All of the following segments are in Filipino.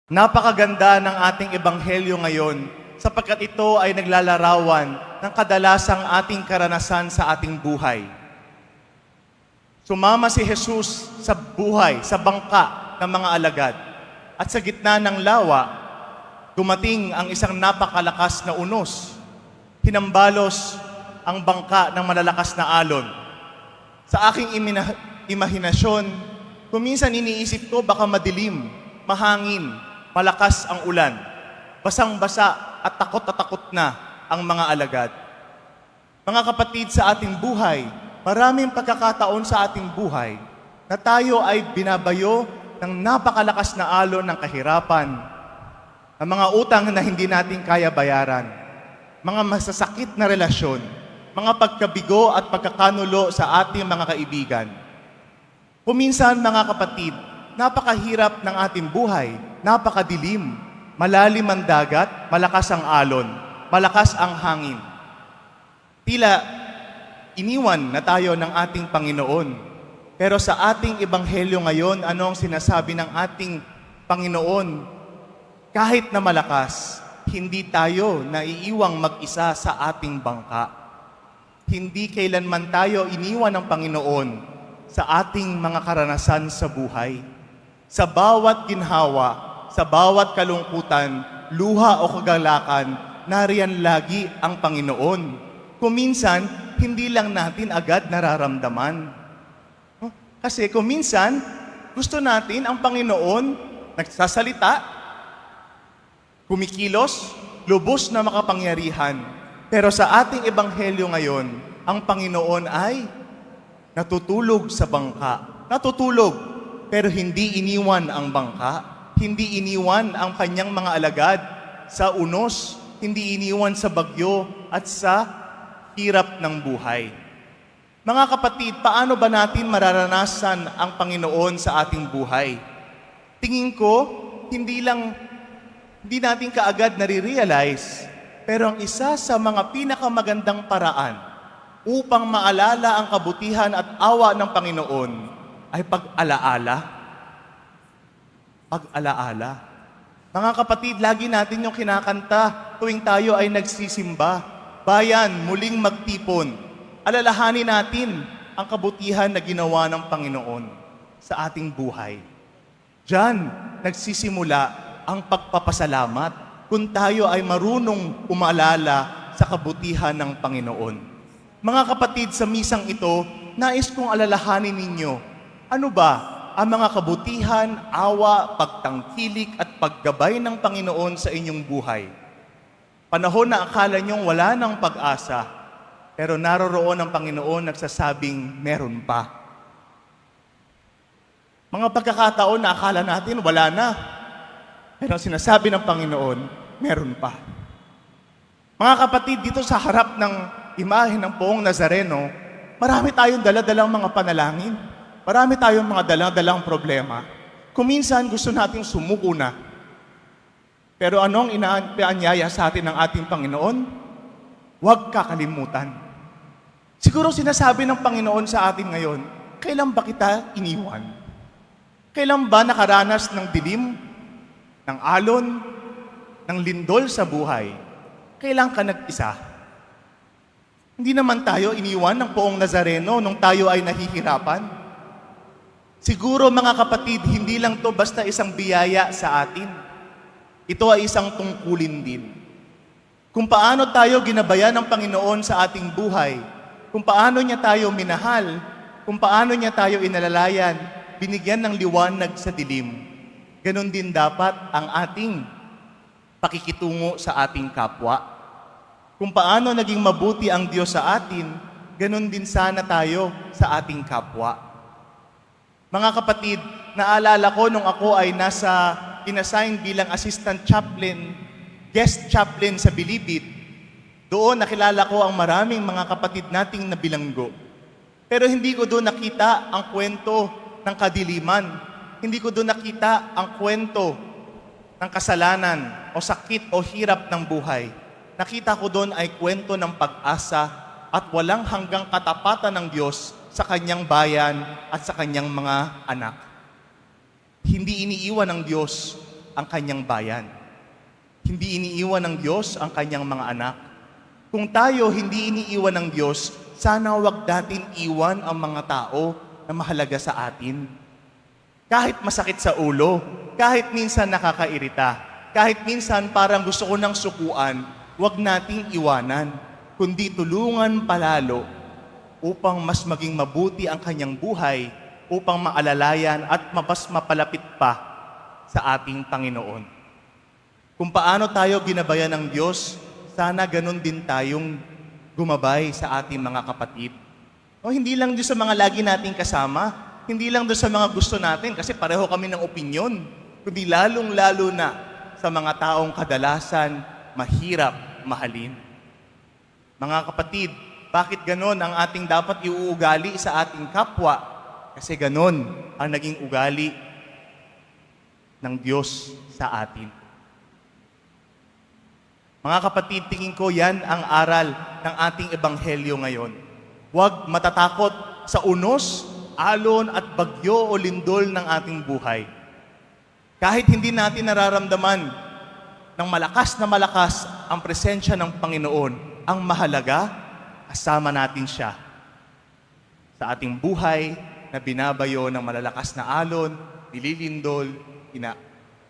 Napakaganda ng ating ebanghelyo ngayon sapagkat ito ay naglalarawan ng kadalasang ating karanasan sa ating buhay. Sumama si Jesus sa buhay, sa bangka ng mga alagad. At sa gitna ng lawa, dumating ang isang napakalakas na unos. Hinambalos ang bangka ng malalakas na alon. Sa aking imahinasyon, kuminsan iniisip ko baka madilim, mahangin, malakas ang ulan, basang-basa at takot na ang mga alagad. Mga kapatid, sa ating buhay, maraming pagkakataon sa ating buhay na tayo ay binabayo ng napakalakas na alon ng kahirapan, ng mga utang na hindi natin kaya bayaran, mga masasakit na relasyon, mga pagkabigo at pagkakanulo sa ating mga kaibigan. Kuminsan, mga kapatid, napakahirap ng ating buhay, napakadilim, malalim ang dagat, malakas ang alon, malakas ang hangin. Tila iniwan na tayo ng ating Panginoon. Pero sa ating ebanghelyo ngayon, ano ang sinasabi ng ating Panginoon? Kahit na malakas, hindi tayo naiiwang mag-isa sa ating bangka. Hindi kailanman tayo iniwan ng Panginoon sa ating mga karanasan sa buhay. Sa bawat ginhawa, sa bawat kalungkutan, luha o kagalakan, nariyan lagi ang Panginoon. Kuminsan, hindi lang natin agad nararamdaman. Kasi kuminsan, gusto natin ang Panginoon nagsasalita, kumikilos, lubos na makapangyarihan. Pero sa ating ebanghelyo ngayon, ang Panginoon ay natutulog sa bangka. Natutulog, pero hindi iniwan ang bangka. Hindi iniwan ang kanyang mga alagad sa unos, hindi iniwan sa bagyo at sa hirap ng buhay. Mga kapatid, paano ba natin mararanasan ang Panginoon sa ating buhay? Tingin ko, hindi natin kaagad nare-realize, pero ang isa sa mga pinakamagandang paraan upang maalala ang kabutihan at awa ng Panginoon ay pag-alaala. Pag-alaala. Mga kapatid, lagi natin yung kinakanta tuwing tayo ay nagsisimba. Bayan, muling magtipon. Alalahanin natin ang kabutihan na ginawa ng Panginoon sa ating buhay. Diyan, nagsisimula ang pagpapasalamat kung tayo ay marunong umaalala sa kabutihan ng Panginoon. Mga kapatid, sa misang ito, nais kong alalahanin ninyo, ano ba ang mga kabutihan, awa, pagtangkilik at paggabay ng Panginoon sa inyong buhay? Panahon na akala nyong wala ng pag-asa, pero naroroon ang Panginoon nagsasabing meron pa. Mga pagkakataon na akala natin wala na, pero sinasabi ng Panginoon, meron pa. Mga kapatid, dito sa harap ng imahe ng Poong Nazareno, marami tayong dala-dalang mga panalangin. Marami tayong mga dalang-dalang problema. Kuminsan gusto nating sumuko na. Pero anong inaanyaya sa atin ng ating Panginoon? Huwag kakalimutan. Siguro sinasabi ng Panginoon sa atin ngayon, kailan ba kita iniwan? Kailan ba nakaranas ng dilim, ng alon, ng lindol sa buhay? Kailan ka nag-isa? Hindi naman tayo iniwan ng Poong Nazareno nung tayo ay nahihirapan. Siguro mga kapatid, hindi lang to basta isang biyaya sa atin. Ito ay isang tungkulin din. Kung paano tayo ginabayan ng Panginoon sa ating buhay, kung paano niya tayo minahal, kung paano niya tayo inalalayan, binigyan ng liwanag sa dilim. Ganon din dapat ang ating pakikitungo sa ating kapwa. Kung paano naging mabuti ang Diyos sa atin, ganon din sana tayo sa ating kapwa. Mga kapatid, naalala ko nung ako ay inassign bilang assistant chaplain, guest chaplain sa Bilibid, doon nakilala ko ang maraming mga kapatid nating nabilanggo. Pero hindi ko doon nakita ang kwento ng kadiliman. Hindi ko doon nakita ang kwento ng kasalanan o sakit o hirap ng buhay. Nakita ko doon ay kwento ng pag-asa at walang hanggang katapatan ng Diyos sa kanyang bayan at sa kanyang mga anak. Hindi iniiwan ng Diyos ang kanyang bayan. Hindi iniiwan ng Diyos ang kanyang mga anak. Kung tayo hindi iniiwan ng Diyos, sana wag natin iwan ang mga tao na mahalaga sa atin. Kahit masakit sa ulo, kahit minsan nakakairita, kahit minsan parang gusto ko nang sukuan, wag nating iwanan, kundi tulungan palalo upang mas maging mabuti ang kanyang buhay, upang maalalayan at mas mapalapit pa sa ating Panginoon. Kung paano tayo ginabayan ng Diyos, sana ganun din tayong gumabay sa ating mga kapatid. O hindi lang doon sa mga lagi nating kasama, hindi lang doon sa mga gusto natin kasi pareho kami ng opinyon, kundi lalong-lalo na sa mga taong kadalasan mahirap mahalin. Mga kapatid, bakit ganon ang ating dapat iuugali sa ating kapwa? Kasi ganon ang naging ugali ng Diyos sa atin. Mga kapatid, tingin ko yan ang aral ng ating ebanghelyo ngayon. Huwag matatakot sa unos, alon at bagyo o lindol ng ating buhay. Kahit hindi natin nararamdaman ng malakas na malakas ang presensya ng Panginoon, ang mahalaga, kasama natin siya sa ating buhay na binabayo ng malalakas na alon, nililindol,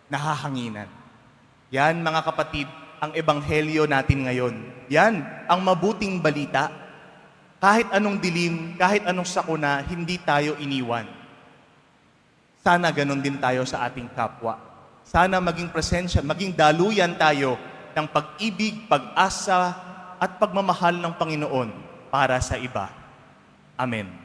nahahanginan. Yan mga kapatid, ang ebanghelyo natin ngayon. Yan ang mabuting balita. Kahit anong dilim, kahit anong sakuna, hindi tayo iniwan. Sana ganon din tayo sa ating kapwa. Sana maging presensya, maging daluyan tayo ng pag-ibig, pag-asa, at pagmamahal ng Panginoon para sa iba. Amen.